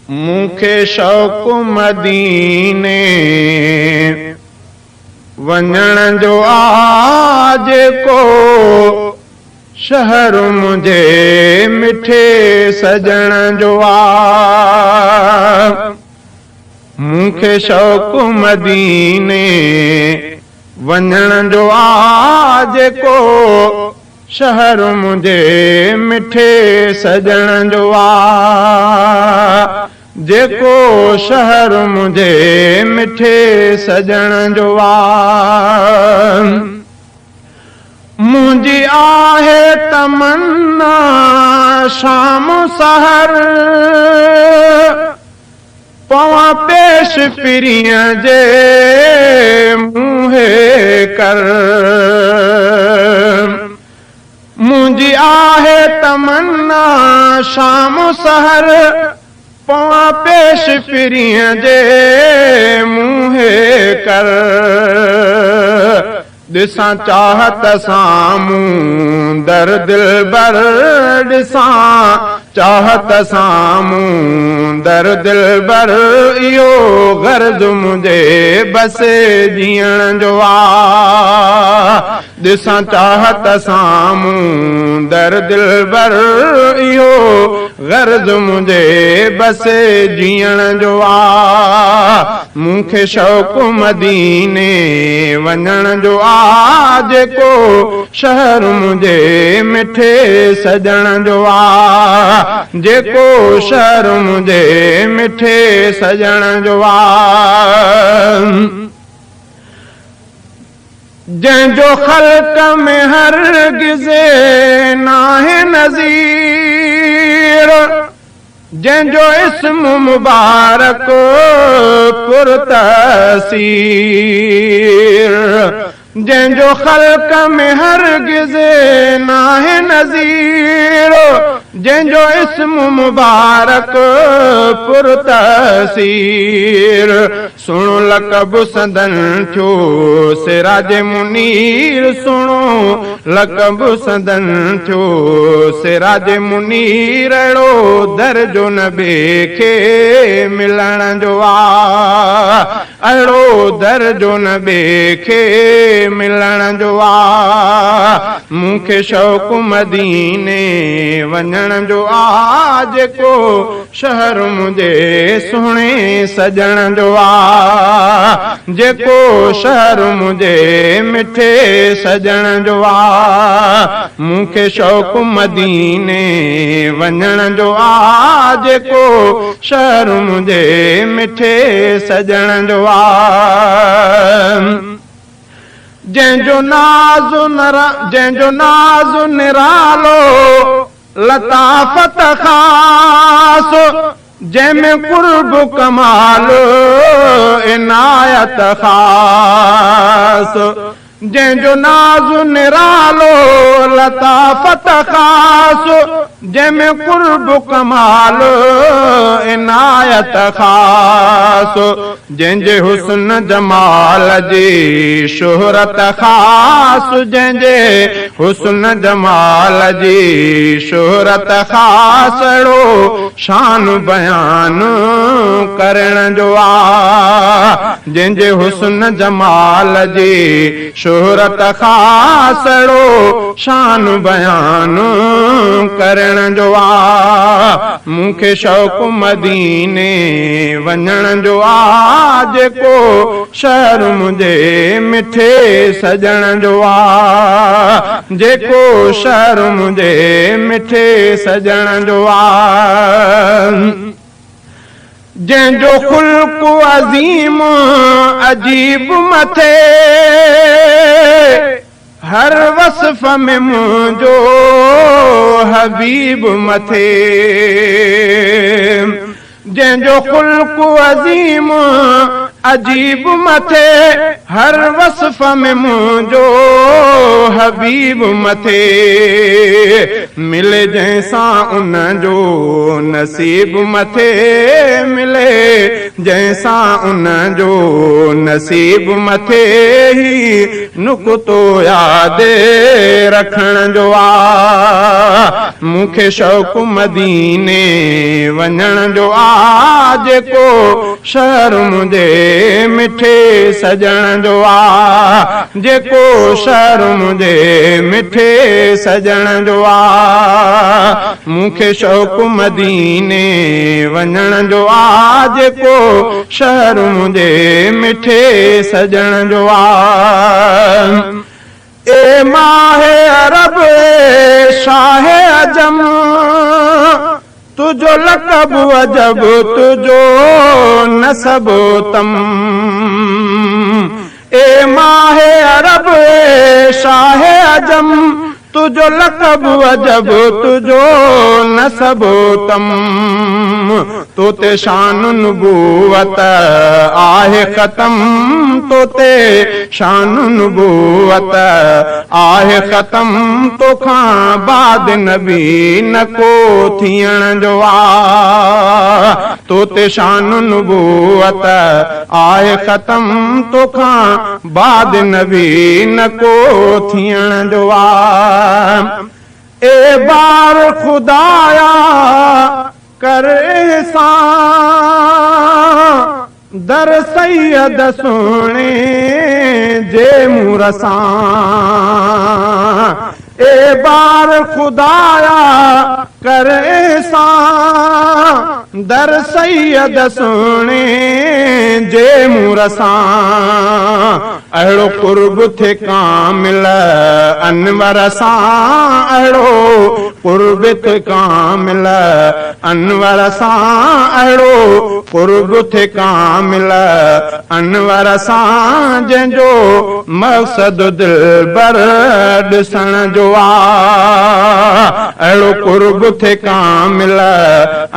मूंखे शौक़ मदीने वञण जो आ जेको शहर मुंहिंजे मिठे सजण जो आ। मूंखे शौक़ मदीने वञण जो आ जेको शहर मुंहिंजे मिठे सजण जो आ। जेको शहर मुंहिंजे मिठे सजण जो आ। मुंहिंजी आहे तमन्ना शाम सहर पवां पेश पिरीअ जे मुंहे कर। मुंहिंजी आहे तमन्ना शाम सहर पवां पेश पिरीअ जे मुंहे कर। ॾिसां चाहत सां दर दिलबर ॾिसां चाहत सां दर दिलबर इहो गर्ज मुंहिंजे बस जीअण जो आ। ॾिसां चाहत सां दर दिलबर इहो गर्ज मुंहिंजे बस जीअण जो आ। मूंखे शौक़ मदीने वञण जो आ जेको शहर मुंहिंजे मिठे सजण जो आ। जेको शहर मुंहिंजे मिठे सजण जो आ। जंहिंजो ख़ल्क़ में हरगिज़े नाहे नज़ीर जंहिंजो इस्म मुबारक पुरतसीर। जंहिंजो ख़ल्क़ में हरगिज़े नाहे नज़ीर जंहिंजो इस्म मुबारक पुरतसीर। सुणो लक़ब संदन थियो सिराज मुनीर। सुणो लक़ब संदन थियो सिराज मुनीर। अहिड़ो दर्जो नबी खे मिलण जो आ। अहिड़ो दर्जो नबी खे मिलण जो आ। मूंखे शौक़ मदीने वञण जो आ जेको शहर मुंहिंजे सुहिणे सजण जो आ। जेको शहर मुंहिंजे मिठे सजण जो आ। मूंखे शौक़ मदीने वञण जो आ जेको शहर मुंहिंजे मिठे सजण जो आ। जंहिंजो नाज़ निरालो लताफ़त ख़ास जंहिंमें कुर्ब कमाल इनायत ख़ास। जंहिंजो नाज़ निरालो लताफ़त ख़ास जंहिंमें कुर्ब कमाल इनायत ख़ास। जंहिंजे हुस्न जमाल जी शोहरत ख़ास जंहिंजे हुस्न जमाल जी शोहरत ख़ास। अहिड़ो शान बयान करण जो आ। जंहिंजे हुस्न जमाल जी शोहरत ख़ास। अहिड़ो शान बयान करण जो आ। मूंखे शौक़ मदीने वञण जो आ जेको शहर मुंहिंजे मिठे सजण जो आ। जेको शहर मुंहिंजे मिठे सजण जो आ। जंहिंजो ख़ुल्क़ अज़ीम अजीब मथे हर वस्फ़ में मुंहिंजो हबीब मथे। जंहिंजो ख़ुल्क़ अज़ीम अजीब मथे हर वस्फ़ में मुंहिंजो हबीब मथे। मिले जंहिंसां उन जो नसीब मथे मिले जैसां उन जो नसीब मथे ही नुक़्तो यादि रखण जो आ। मूंखे शौक़ मदीने वञण जो आ, जेको शहर मुंहिंजे मिठे सजण जो आ, जेको शहर मुंहिंजे मिठे सजण जो आ। मूंखे शौक़ मदीने वञण जो आ, जेको शहर मुंहिंजे मिठे सजण जो आ। ए माहे अरब शाहे अजम, तुझो लक़ब अजब तुझो नसब तम। ए माहे अरब शाहे अजम, तुझो लक़ब अजब तुझो नसब तम। तोते शान नुबूवत आहे ख़त्म, तोते शान नुबूवत आहे ख़त्म। तोखां बाद नबी न को थियण जो आ, तोते शान नुबूवत आहे ख़त्म। तोखां बाद नबी न को थियण जो आ। ए बार खुदाया कर एहसान, दर सैयद सुणे जे मुरसां। ए बार खुदाया कर एहसान, दर सैयद सुणे जे मुरसां। अहिड़ो कुर्ब थे कामिल अनवर सां, अहिड़ो कुर्ब थे कामिल अनवर सां, अहिड़ो कुर्ब थे कामिल अनवर सां। जंहिंजो मक़सद दिलबर ॾिसण जो आ, अहिड़ो कुर्ब थे कामिल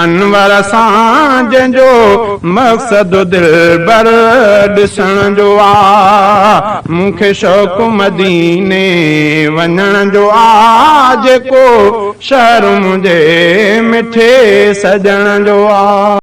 अनवर सां। जंहिंजो मक़सद दिलबर ॾिसण जो आ। मूंखे शौक़ मदीने वञण जो आ, जेको शहर मुंहिंजे मिठे सजण जो आ।